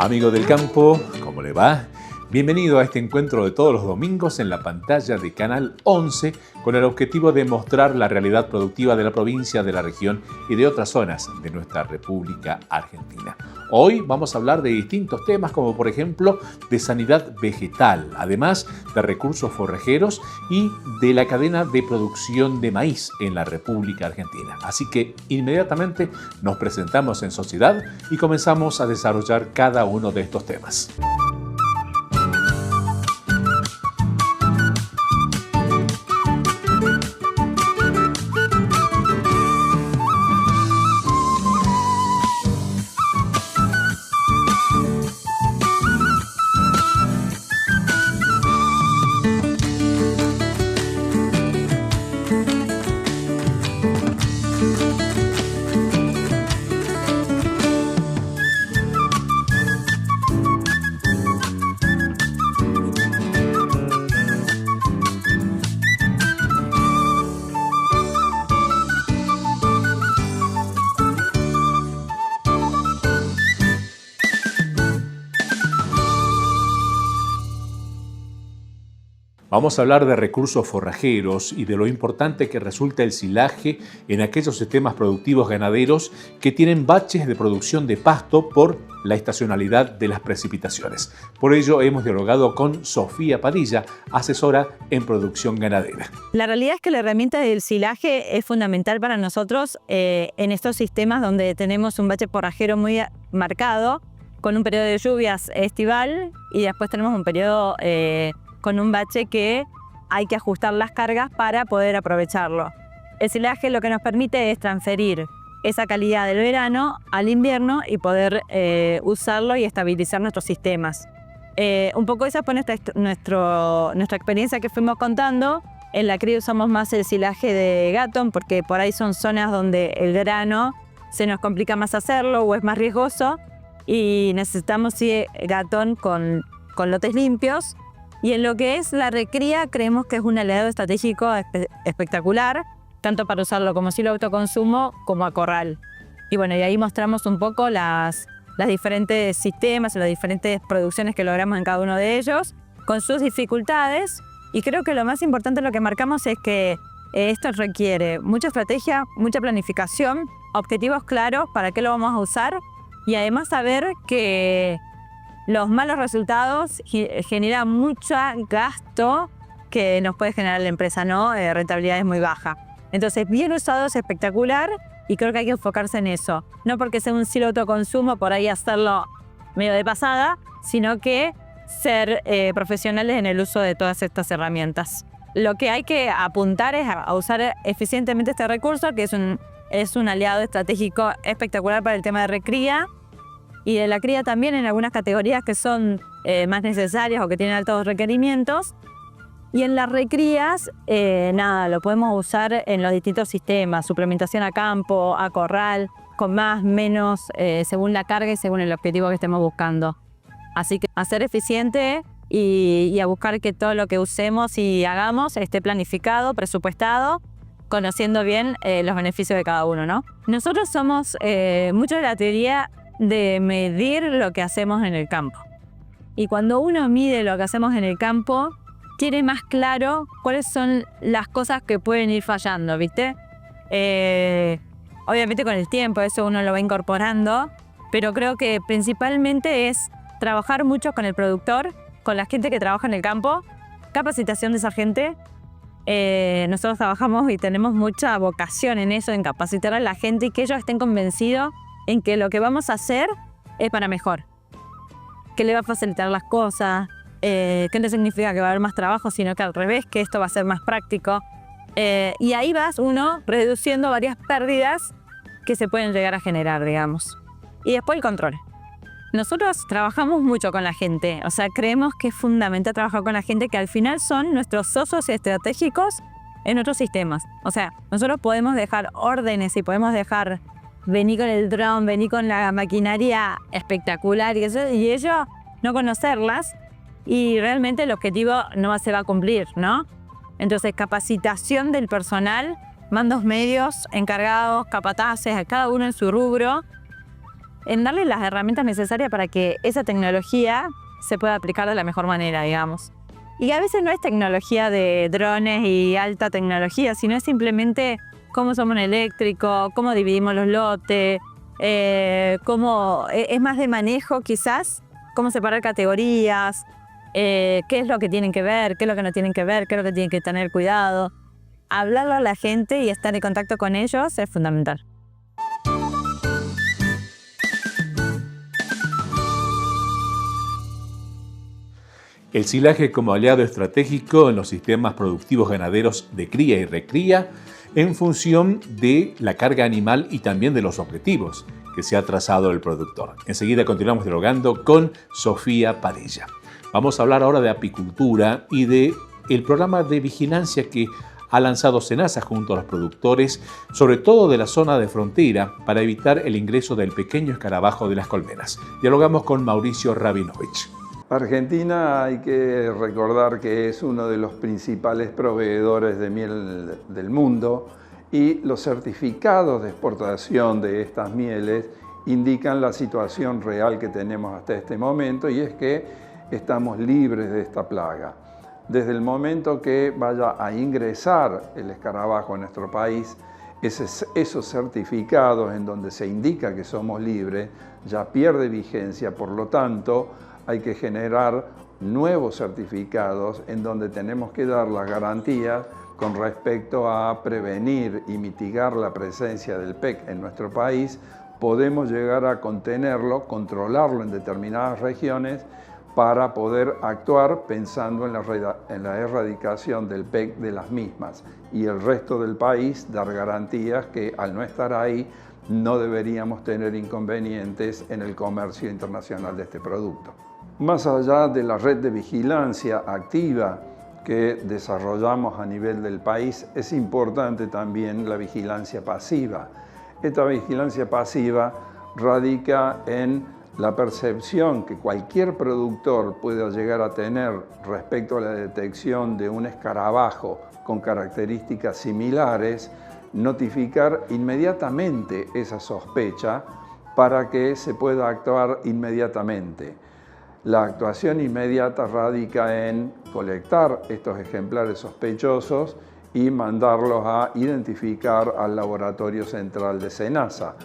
Amigo del campo, ¿cómo le va? Bienvenido a este encuentro de todos los domingos en la pantalla de Canal 11 con el objetivo de mostrar la realidad productiva de la provincia, de la región y de otras zonas de nuestra República Argentina. Hoy vamos a hablar de distintos temas como por ejemplo de sanidad vegetal, además de recursos forrajeros y de la cadena de producción de maíz en la República Argentina. Así que inmediatamente nos presentamos en sociedad y comenzamos a desarrollar cada uno de estos temas. Vamos a hablar de recursos forrajeros y de lo importante que resulta el silaje en aquellos sistemas productivos ganaderos que tienen baches de producción de pasto por la estacionalidad de las precipitaciones. Por ello hemos dialogado con Sofía Padilla, asesora en producción ganadera. La realidad es que la herramienta del silaje es fundamental para nosotros en estos sistemas donde tenemos un bache forrajero muy marcado, con un periodo de lluvias estival y después tenemos un periodo con un bache que hay que ajustar las cargas para poder aprovecharlo. El silaje lo que nos permite es transferir esa calidad del verano al invierno y poder usarlo y estabilizar nuestros sistemas. Un poco esa fue nuestra experiencia que fuimos contando. En la cría usamos más el silaje de Gatton porque por ahí son zonas donde el grano se nos complica más hacerlo o es más riesgoso y necesitamos sí, Gatton con lotes limpios. Y en lo que es la recría, creemos que es un aliado estratégico espectacular, tanto para usarlo como silo autoconsumo como a corral. Y bueno, y ahí mostramos un poco las diferentes sistemas, las diferentes producciones que logramos en cada uno de ellos, con sus dificultades. Y creo que lo más importante lo que marcamos es que esto requiere mucha estrategia, mucha planificación, objetivos claros para qué lo vamos a usar y además saber que los malos resultados generan mucho gasto que nos puede generar la empresa, ¿no? Rentabilidad es muy baja. Entonces, bien usado es espectacular y creo que hay que enfocarse en eso. No porque sea un silo autoconsumo, por ahí hacerlo medio de pasada, sino que ser profesionales en el uso de todas estas herramientas. Lo que hay que apuntar es a usar eficientemente este recurso, que es un aliado estratégico espectacular para el tema de recría, y de la cría también en algunas categorías que son más necesarias o que tienen altos requerimientos. Y en las recrías, lo podemos usar en los distintos sistemas, suplementación a campo, a corral, con más, menos, según la carga y según el objetivo que estemos buscando. Así que a ser eficiente y a buscar que todo lo que usemos y hagamos esté planificado, presupuestado, conociendo bien los beneficios de cada uno, ¿no? Nosotros somos mucho de la teoría de medir lo que hacemos en el campo. Y cuando uno mide lo que hacemos en el campo, tiene más claro cuáles son las cosas que pueden ir fallando, ¿viste? Obviamente con el tiempo eso uno lo va incorporando, pero creo que principalmente es trabajar mucho con el productor, con la gente que trabaja en el campo, capacitación de esa gente. Nosotros trabajamos y tenemos mucha vocación en eso, en capacitar a la gente y que ellos estén convencidos en que lo que vamos a hacer es para mejor, que le va a facilitar las cosas, que no significa que va a haber más trabajo, sino que al revés, que esto va a ser más práctico. Y ahí vas uno reduciendo varias pérdidas que se pueden llegar a generar, digamos. Y después el control. Nosotros trabajamos mucho con la gente, o sea, creemos que es fundamental trabajar con la gente que al final son nuestros socios estratégicos en otros sistemas. O sea, nosotros podemos dejar órdenes y podemos dejar vení con el dron, vení con la maquinaria espectacular y ellos no conocerlas y realmente el objetivo no se va a cumplir, ¿no? Entonces, capacitación del personal, mandos medios, encargados, capataces, a cada uno en su rubro, en darle las herramientas necesarias para que esa tecnología se pueda aplicar de la mejor manera, digamos. Y a veces no es tecnología de drones y alta tecnología, sino es simplemente cómo somos en eléctrico, cómo dividimos los lotes, cómo es más de manejo quizás, cómo separar categorías, qué es lo que tienen que ver, qué es lo que no tienen que ver, qué es lo que tienen que tener cuidado. Hablarle a la gente y estar en contacto con ellos es fundamental. El silaje como aliado estratégico en los sistemas productivos ganaderos de cría y recría en función de la carga animal y también de los objetivos que se ha trazado el productor. Enseguida continuamos dialogando con Sofía Padilla. Vamos a hablar ahora de apicultura y de el programa de vigilancia que ha lanzado SENASA junto a los productores, sobre todo de la zona de frontera, para evitar el ingreso del pequeño escarabajo de las colmenas. Dialogamos con Mauricio Rabinovich. Argentina, hay que recordar que es uno de los principales proveedores de miel del mundo y los certificados de exportación de estas mieles indican la situación real que tenemos hasta este momento, y es que estamos libres de esta plaga. Desde el momento que vaya a ingresar el escarabajo a nuestro país, esos certificados en donde se indica que somos libres ya pierde vigencia, por lo tanto hay que generar nuevos certificados en donde tenemos que dar las garantías con respecto a prevenir y mitigar la presencia del PEC en nuestro país. Podemos llegar a contenerlo, controlarlo en determinadas regiones para poder actuar pensando en la erradicación del PEC de las mismas, y el resto del país dar garantías que al no estar ahí no deberíamos tener inconvenientes en el comercio internacional de este producto. Más allá de la red de vigilancia activa que desarrollamos a nivel del país, es importante también la vigilancia pasiva. Esta vigilancia pasiva radica en la percepción que cualquier productor pueda llegar a tener respecto a la detección de un escarabajo con características similares, notificar inmediatamente esa sospecha para que se pueda actuar inmediatamente. La actuación inmediata radica en colectar estos ejemplares sospechosos y mandarlos a identificar al laboratorio central de SENASA.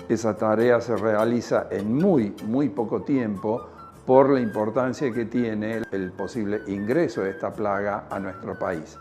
Esa tarea se realiza en muy poco tiempo por la importancia que tiene el posible ingreso de esta plaga a nuestro país.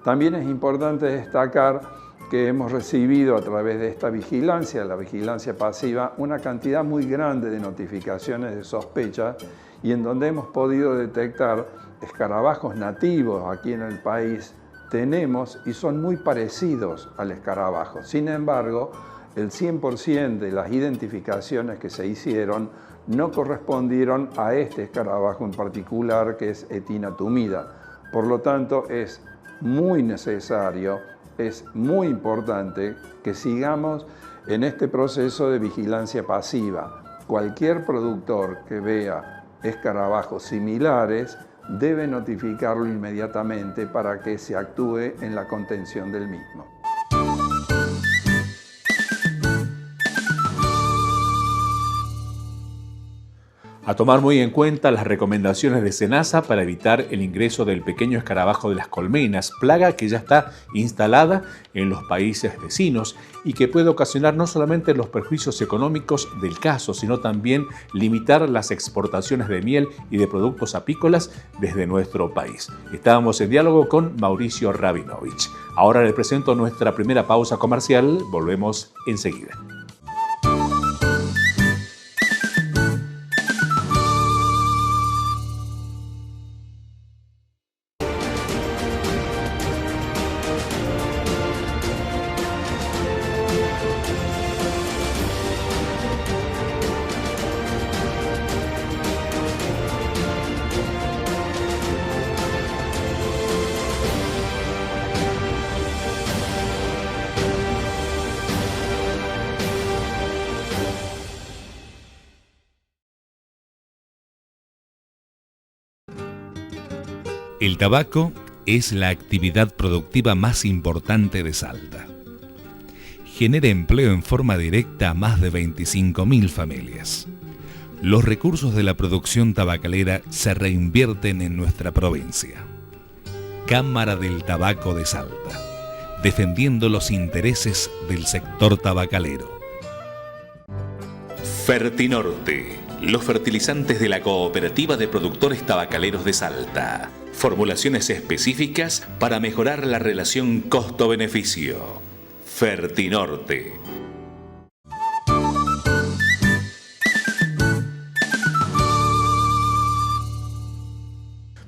También es importante destacar que hemos recibido a través de esta vigilancia, la vigilancia pasiva, una cantidad muy grande de notificaciones de sospechas, y en donde hemos podido detectar escarabajos nativos aquí en el país. Tenemos y son muy parecidos al escarabajo. Sin embargo, el 100% de las identificaciones que se hicieron no correspondieron a este escarabajo en particular, que es Etina tumida. Por lo tanto, es muy necesario, es muy importante que sigamos en este proceso de vigilancia pasiva. Cualquier productor que vea escarabajos similares debe notificarlo inmediatamente para que se actúe en la contención del mismo. A tomar muy en cuenta las recomendaciones de SENASA para evitar el ingreso del pequeño escarabajo de las colmenas, plaga que ya está instalada en los países vecinos y que puede ocasionar no solamente los perjuicios económicos del caso, sino también limitar las exportaciones de miel y de productos apícolas desde nuestro país. Estábamos en diálogo con Mauricio Rabinovich. Ahora les presento nuestra primera pausa comercial. Volvemos enseguida. El tabaco es la actividad productiva más importante de Salta. genera empleo en forma directa a más de 25.000 familias. Los recursos de la producción tabacalera se reinvierten en nuestra provincia. Cámara del Tabaco de Salta, defendiendo los intereses del sector tabacalero. Fertinorte, los fertilizantes de la Cooperativa de Productores Tabacaleros de Salta. Formulaciones específicas para mejorar la relación costo-beneficio. Fertinorte.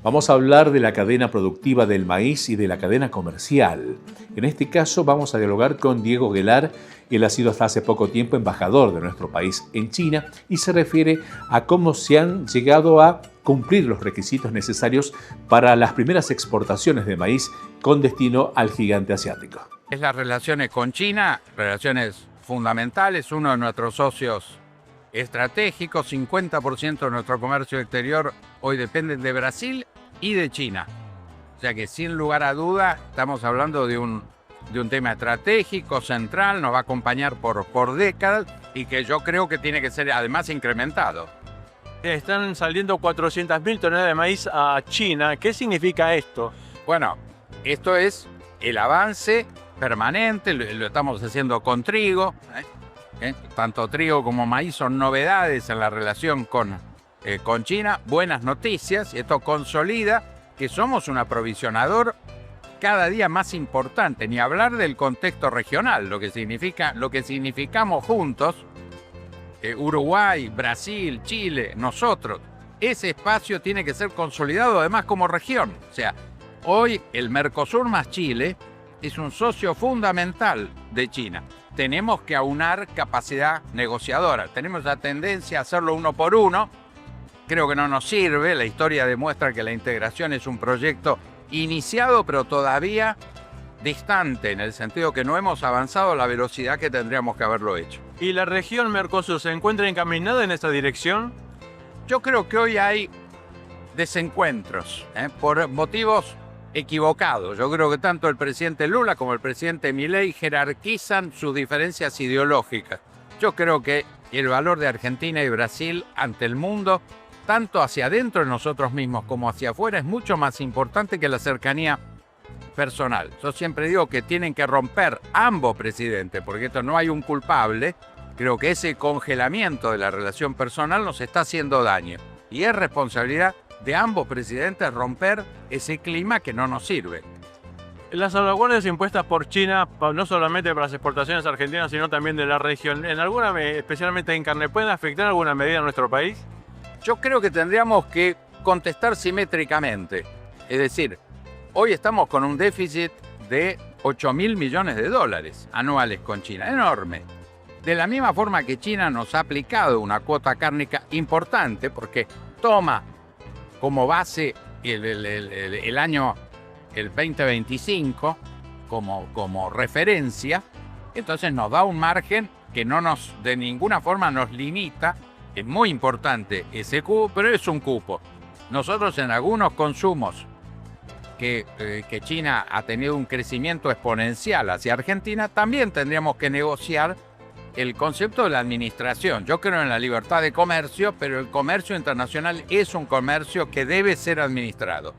Vamos a hablar de la cadena productiva del maíz y de la cadena comercial. En este caso vamos a dialogar con Diego Guelar. Él ha sido hasta hace poco tiempo embajador de nuestro país en China y se refiere a cómo se han llegado a cumplir los requisitos necesarios para las primeras exportaciones de maíz con destino al gigante asiático. Es las relaciones con China, relaciones fundamentales, uno de nuestros socios estratégicos, 50% de nuestro comercio exterior hoy depende de Brasil y de China. O sea que sin lugar a duda estamos hablando de un tema estratégico, central, nos va a acompañar por décadas y que yo creo que tiene que ser además incrementado. Están saliendo 400.000 toneladas de maíz a China. ¿Qué significa esto? Bueno, esto es el avance permanente, lo estamos haciendo con trigo. Tanto trigo como maíz son novedades en la relación con China. Buenas noticias, esto consolida que somos un aprovisionador cada día más importante, ni hablar del contexto regional, lo que significamos juntos, Uruguay, Brasil, Chile, nosotros. Ese espacio tiene que ser consolidado además como región. O sea, hoy el Mercosur más Chile es un socio fundamental de China. Tenemos que aunar capacidad negociadora. Tenemos la tendencia a hacerlo uno por uno. Creo que no nos sirve. La historia demuestra que la integración es un proyecto iniciado, pero todavía distante, en el sentido que no hemos avanzado a la velocidad que tendríamos que haberlo hecho. ¿Y la región Mercosur se encuentra encaminada en esta dirección? Yo creo que hoy hay desencuentros, por motivos equivocados. Yo creo que tanto el presidente Lula como el presidente Milei jerarquizan sus diferencias ideológicas. Yo creo que el valor de Argentina y Brasil ante el mundo, tanto hacia adentro de nosotros mismos como hacia afuera, es mucho más importante que la cercanía personal. Yo siempre digo que tienen que romper ambos presidentes, porque esto no hay un culpable. Creo que ese congelamiento de la relación personal nos está haciendo daño. Y es responsabilidad de ambos presidentes romper ese clima que no nos sirve. Las salvaguardias impuestas por China, no solamente para las exportaciones argentinas, sino también de la región, en alguna, especialmente en carne, ¿pueden afectar en alguna medida a nuestro país? Yo creo que tendríamos que contestar simétricamente. Es decir, hoy estamos con un déficit de 8.000 millones de dólares anuales con China, enorme. De la misma forma que China nos ha aplicado una cuota cárnica importante, porque toma como base el año 2025 como referencia, entonces nos da un margen que de ninguna forma nos limita. Es muy importante ese cupo, pero es un cupo. Nosotros en algunos consumos que China ha tenido un crecimiento exponencial hacia Argentina, también tendríamos que negociar el concepto de la administración. Yo creo en la libertad de comercio, pero el comercio internacional es un comercio que debe ser administrado.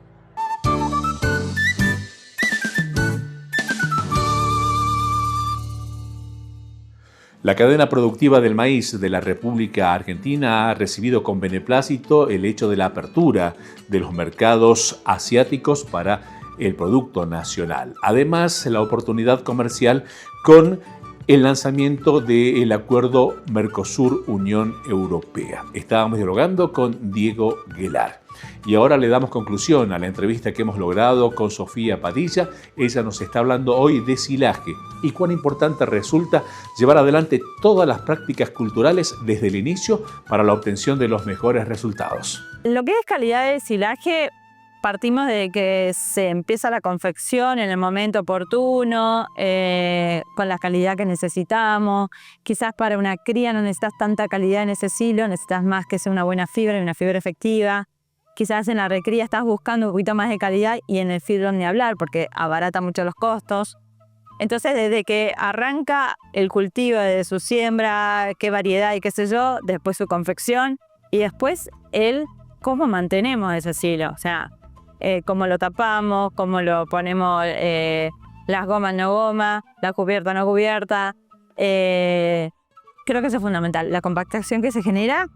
La cadena productiva del maíz de la República Argentina ha recibido con beneplácito el hecho de la apertura de los mercados asiáticos para el producto nacional. Además, la oportunidad comercial con el lanzamiento del acuerdo Mercosur-Unión Europea. Estábamos dialogando con Diego Guelar. Y ahora le damos conclusión a la entrevista que hemos logrado con Sofía Padilla. Ella nos está hablando hoy de silaje y cuán importante resulta llevar adelante todas las prácticas culturales desde el inicio para la obtención de los mejores resultados. Lo que es calidad de silaje, partimos de que se empieza la confección en el momento oportuno, con la calidad que necesitamos. Quizás para una cría no necesitas tanta calidad en ese silo, necesitas más que sea una buena fibra y una fibra efectiva. Quizás en la recría estás buscando un poquito más de calidad y en el feedlot ni hablar porque abarata mucho los costos. Entonces, desde que arranca el cultivo de su siembra, qué variedad y qué sé yo, después su confección y después cómo mantenemos ese silo. O sea, cómo lo tapamos, cómo lo ponemos, las gomas no goma, la cubierta no cubierta. Creo que eso es fundamental, la compactación que se genera,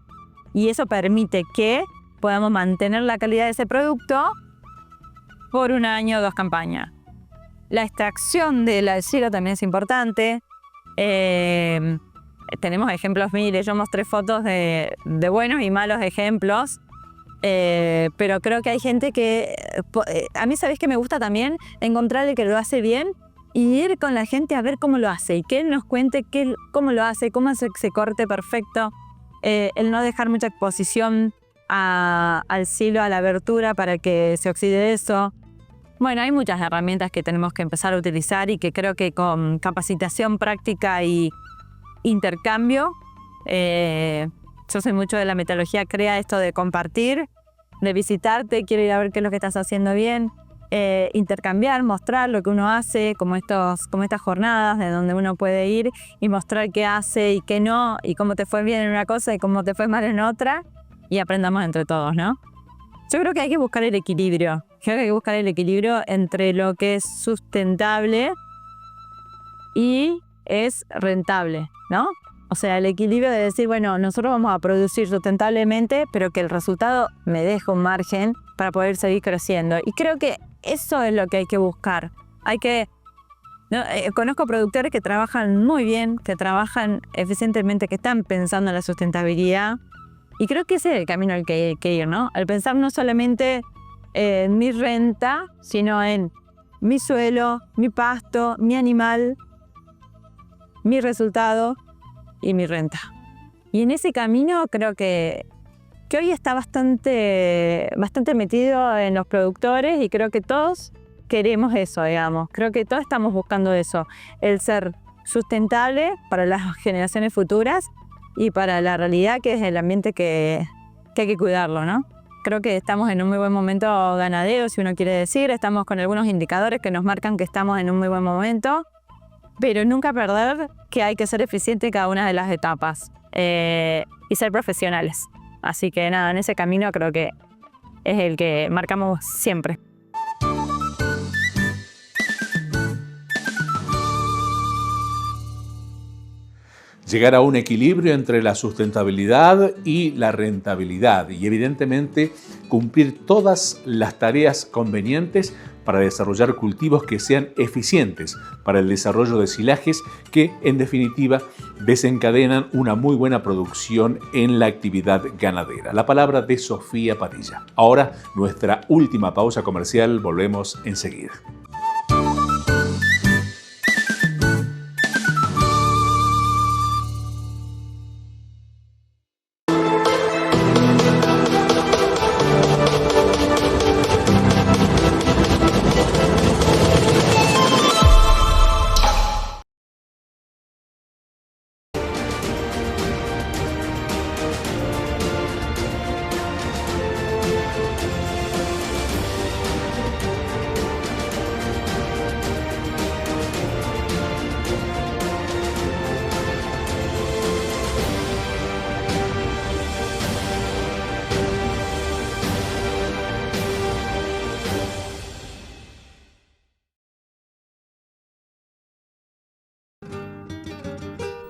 y eso permite que podamos mantener la calidad de ese producto por 1 año o 2 campañas. La extracción del silo también es importante. Tenemos ejemplos miles, yo mostré fotos de buenos y malos ejemplos, pero creo que hay gente que... a mí, ¿sabés qué me gusta también? Encontrar el que lo hace bien y ir con la gente a ver cómo lo hace y que él nos cuente cómo lo hace, cómo hace que se corte perfecto, el no dejar mucha exposición al silo, a la abertura para que se oxide eso. Bueno, hay muchas herramientas que tenemos que empezar a utilizar y que creo que con capacitación práctica y intercambio, yo soy mucho de la metodología CREA, esto de compartir, de visitarte, quiero ir a ver qué es lo que estás haciendo bien, intercambiar, mostrar lo que uno hace, como estas jornadas de donde uno puede ir y mostrar qué hace y qué no, y cómo te fue bien en una cosa y cómo te fue mal en otra, y aprendamos entre todos, ¿no? Yo creo que hay que buscar el equilibrio. Creo que hay que buscar el equilibrio entre lo que es sustentable y es rentable, ¿no? O sea, el equilibrio de decir, bueno, nosotros vamos a producir sustentablemente, pero que el resultado me deje un margen para poder seguir creciendo. Y creo que eso es lo que hay que buscar. Conozco productores que trabajan muy bien, que trabajan eficientemente, que están pensando en la sustentabilidad. Y creo que ese es el camino al que hay que ir, ¿no? Al pensar no solamente en mi renta, sino en mi suelo, mi pasto, mi animal, mi resultado y mi renta. Y en ese camino creo que hoy está bastante metido en los productores, y creo que todos queremos eso, digamos. Creo que todos estamos buscando eso, el ser sustentable para las generaciones futuras y para la realidad, que es el ambiente que hay que cuidarlo, ¿no? Creo que estamos en un muy buen momento ganadero, si uno quiere decir. Estamos con algunos indicadores que nos marcan que estamos en un muy buen momento, pero nunca perder que hay que ser eficiente en cada una de las etapas y ser profesionales. Así que nada, en ese camino creo que es el que marcamos siempre. Llegar a un equilibrio entre la sustentabilidad y la rentabilidad, y evidentemente cumplir todas las tareas convenientes para desarrollar cultivos que sean eficientes para el desarrollo de silajes que, en definitiva, desencadenan una muy buena producción en la actividad ganadera. La palabra de Sofía Padilla. Ahora, nuestra última pausa comercial, volvemos enseguida.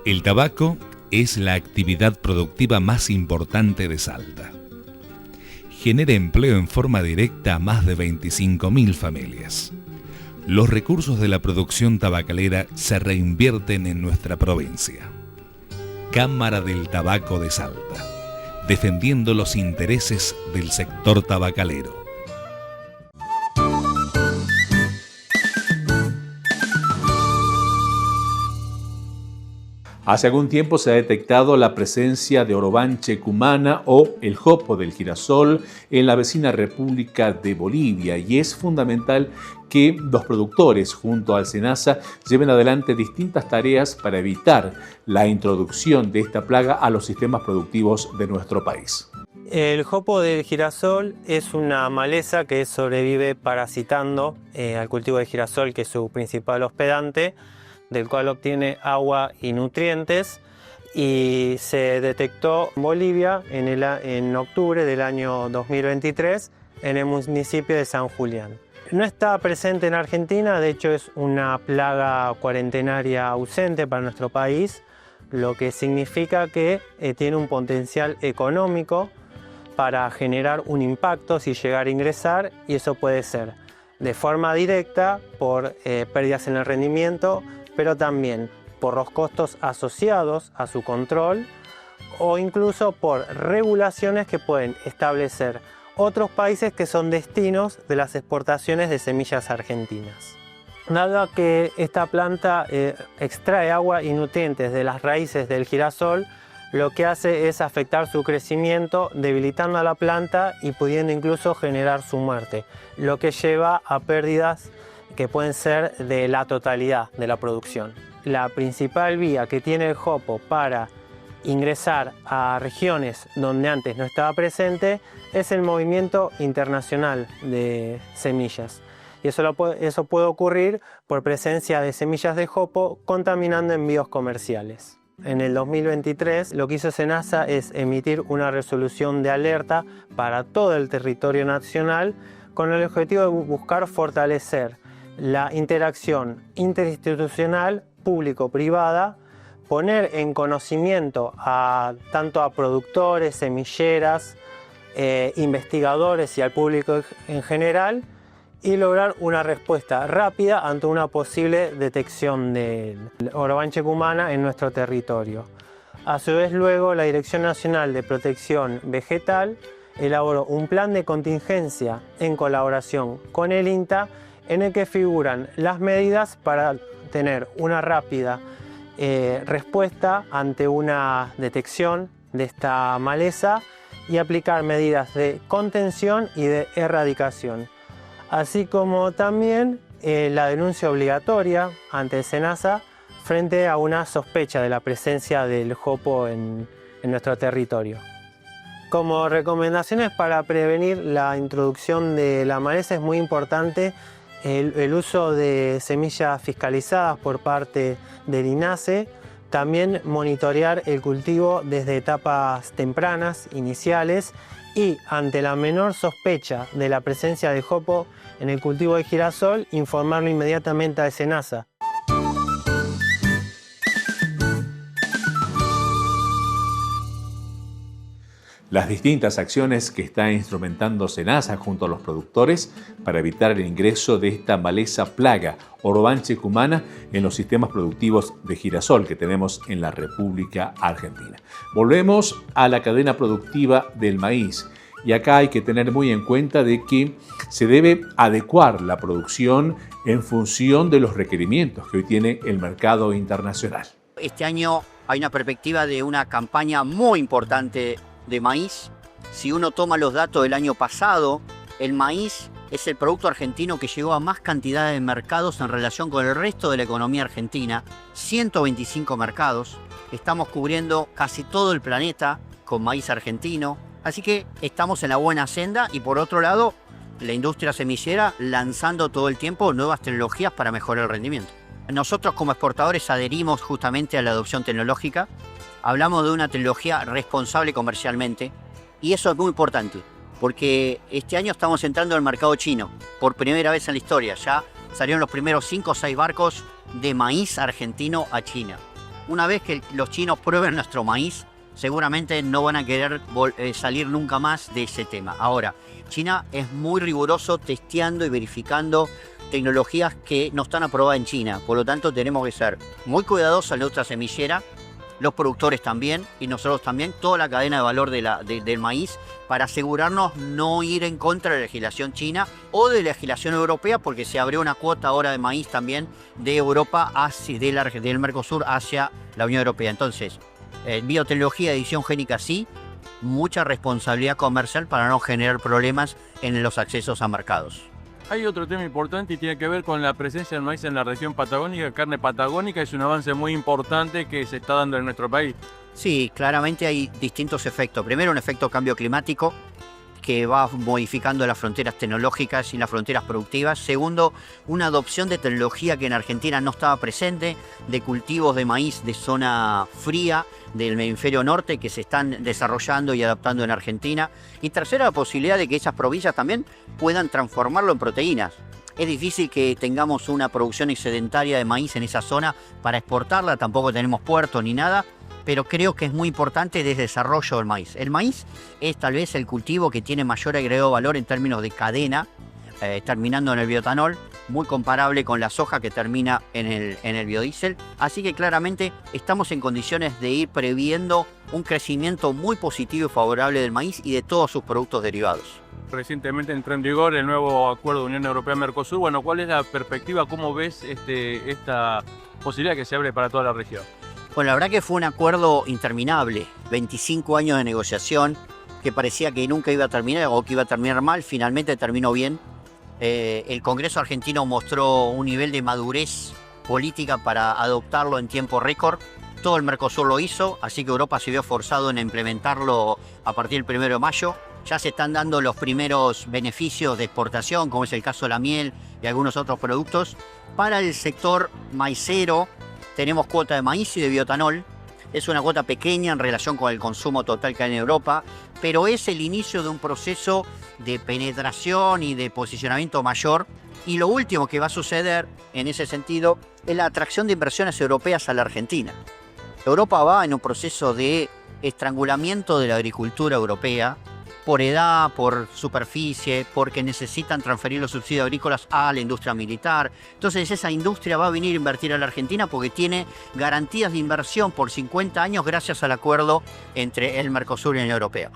El tabaco es la actividad productiva más importante de Salta. Genera empleo en forma directa a más de 25.000 familias. Los recursos de la producción tabacalera se reinvierten en nuestra provincia. Cámara del Tabaco de Salta, defendiendo los intereses del sector tabacalero. Hace algún tiempo se ha detectado la presencia de orobanche cumana o el jopo del girasol en la vecina República de Bolivia, y es fundamental que los productores junto al SENASA lleven adelante distintas tareas para evitar la introducción de esta plaga a los sistemas productivos de nuestro país. El jopo del girasol es una maleza que sobrevive parasitando al cultivo de girasol, que es su principal hospedante. del cual obtiene agua y nutrientes, y se detectó en Bolivia en octubre del año 2023 en el municipio de San Julián. No está presente en Argentina, de hecho es una plaga cuarentenaria ausente para nuestro país, lo que significa que tiene un potencial económico para generar un impacto si llegara a ingresar, y eso puede ser de forma directa por pérdidas en el rendimiento, pero también por los costos asociados a su control o incluso por regulaciones que pueden establecer otros países que son destinos de las exportaciones de semillas argentinas. Dado que esta planta extrae agua y nutrientes de las raíces del girasol, lo que hace es afectar su crecimiento, debilitando a la planta y pudiendo incluso generar su muerte, lo que lleva a pérdidas que pueden ser de la totalidad de la producción. La principal vía que tiene el jopo para ingresar a regiones donde antes no estaba presente es el movimiento internacional de semillas. Y eso puede ocurrir por presencia de semillas de jopo contaminando envíos comerciales. En el 2023 lo que hizo SENASA es emitir una resolución de alerta para todo el territorio nacional con el objetivo de buscar fortalecer la interacción interinstitucional público-privada, poner en conocimiento tanto a productores, semilleras, investigadores y al público en general, y lograr una respuesta rápida ante una posible detección de Orobanche cumana en nuestro territorio. A su vez, luego la Dirección Nacional de Protección Vegetal elaboró un plan de contingencia en colaboración con el INTA, en el que figuran las medidas para tener una rápida respuesta ante una detección de esta maleza y aplicar medidas de contención y de erradicación, así como también la denuncia obligatoria ante SENASA frente a una sospecha de la presencia del jopo en nuestro territorio. Como recomendaciones para prevenir la introducción de la maleza es muy importante el uso de semillas fiscalizadas por parte del INASE, también monitorear el cultivo desde etapas tempranas, iniciales, y ante la menor sospecha de la presencia de jopo en el cultivo de girasol, informarlo inmediatamente a SENASA. Las distintas acciones que está instrumentando SENASA junto a los productores para evitar el ingreso de esta maleza plaga Orobanche cumana en los sistemas productivos de girasol que tenemos en la República Argentina. Volvemos a la cadena productiva del maíz, y acá hay que tener muy en cuenta de que se debe adecuar la producción en función de los requerimientos que hoy tiene el mercado internacional. Este año hay una perspectiva de una campaña muy importante de maíz. Si uno toma los datos del año pasado, el maíz es el producto argentino que llegó a más cantidad de mercados en relación con el resto de la economía argentina. 125 mercados. Estamos cubriendo casi todo el planeta con maíz argentino. Así que estamos en la buena senda, y por otro lado, la industria semillera lanzando todo el tiempo nuevas tecnologías para mejorar el rendimiento. Nosotros como exportadores adherimos justamente a la adopción tecnológica. Hablamos de una tecnología responsable comercialmente, y eso es muy importante porque este año estamos entrando al mercado chino por primera vez en la historia. Ya salieron los primeros 5 o 6 barcos de maíz argentino a China. Una vez que los chinos prueben nuestro maíz, seguramente no van a querer salir nunca más de ese tema. Ahora, China es muy riguroso testeando y verificando tecnologías que no están aprobadas en China. Por lo tanto, tenemos que ser muy cuidadosos en nuestra semillera, los productores también y nosotros también, toda la cadena de valor del maíz, para asegurarnos no ir en contra de la legislación china o de la legislación europea, porque se abrió una cuota ahora de maíz también de Europa del Mercosur hacia la Unión Europea. Entonces, biotecnología, edición génica sí, mucha responsabilidad comercial para no generar problemas en los accesos a mercados. Hay otro tema importante y tiene que ver con la presencia del maíz en la región patagónica. Carne patagónica es un avance muy importante que se está dando en nuestro país. Sí, claramente hay distintos efectos. Primero, un efecto cambio climático que va modificando las fronteras tecnológicas y las fronteras productivas. Segundo, una adopción de tecnología que en Argentina no estaba presente, de cultivos de maíz de zona fría del hemisferio norte que se están desarrollando y adaptando en Argentina. Y tercero, la posibilidad de que esas provincias también puedan transformarlo en proteínas. Es difícil que tengamos una producción excedentaria de maíz en esa zona para exportarla, tampoco tenemos puerto ni nada, pero creo que es muy importante el desarrollo del maíz. El maíz es tal vez el cultivo que tiene mayor agregado valor en términos de cadena, terminando en el bioetanol, muy comparable con la soja que termina en el biodiesel. Así que claramente estamos en condiciones de ir previendo un crecimiento muy positivo y favorable del maíz y de todos sus productos derivados. Recientemente entró en vigor el nuevo acuerdo de Unión Europea-Mercosur. Bueno, ¿cuál es la perspectiva? ¿Cómo ves esta posibilidad que se abre para toda la región? Bueno, la verdad que fue un acuerdo interminable, 25 años de negociación, que parecía que nunca iba a terminar o que iba a terminar mal, finalmente terminó bien. El Congreso argentino mostró un nivel de madurez política para adoptarlo en tiempo récord. Todo el Mercosur lo hizo, así que Europa se vio forzado en implementarlo a partir del 1 de mayo. Ya se están dando los primeros beneficios de exportación, como es el caso de la miel y algunos otros productos. Para el sector maicero tenemos cuota de maíz y de bioetanol. Es una cuota pequeña en relación con el consumo total que hay en Europa, pero es el inicio de un proceso de penetración y de posicionamiento mayor. Y lo último que va a suceder en ese sentido es la atracción de inversiones europeas a la Argentina. Europa va en un proceso de estrangulamiento de la agricultura europea, por edad, por superficie, porque necesitan transferir los subsidios agrícolas a la industria militar. Entonces esa industria va a venir a invertir a la Argentina porque tiene garantías de inversión por 50 años gracias al acuerdo entre el Mercosur y la Unión Europea.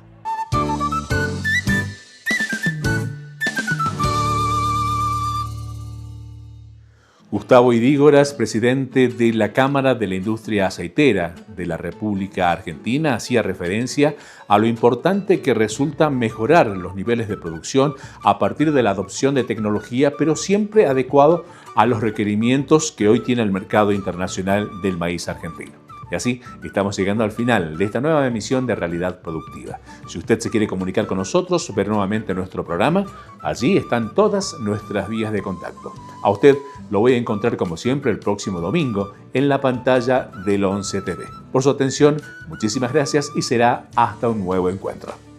Gustavo Idígoras, presidente de la Cámara de la Industria Aceitera de la República Argentina, hacía referencia a lo importante que resulta mejorar los niveles de producción a partir de la adopción de tecnología, pero siempre adecuado a los requerimientos que hoy tiene el mercado internacional del maíz argentino. Y así estamos llegando al final de esta nueva emisión de Realidad Productiva. Si usted se quiere comunicar con nosotros, ver nuevamente nuestro programa, allí están todas nuestras vías de contacto. A usted lo voy a encontrar como siempre el próximo domingo en la pantalla del 11 TV. Por su atención, muchísimas gracias y será hasta un nuevo encuentro.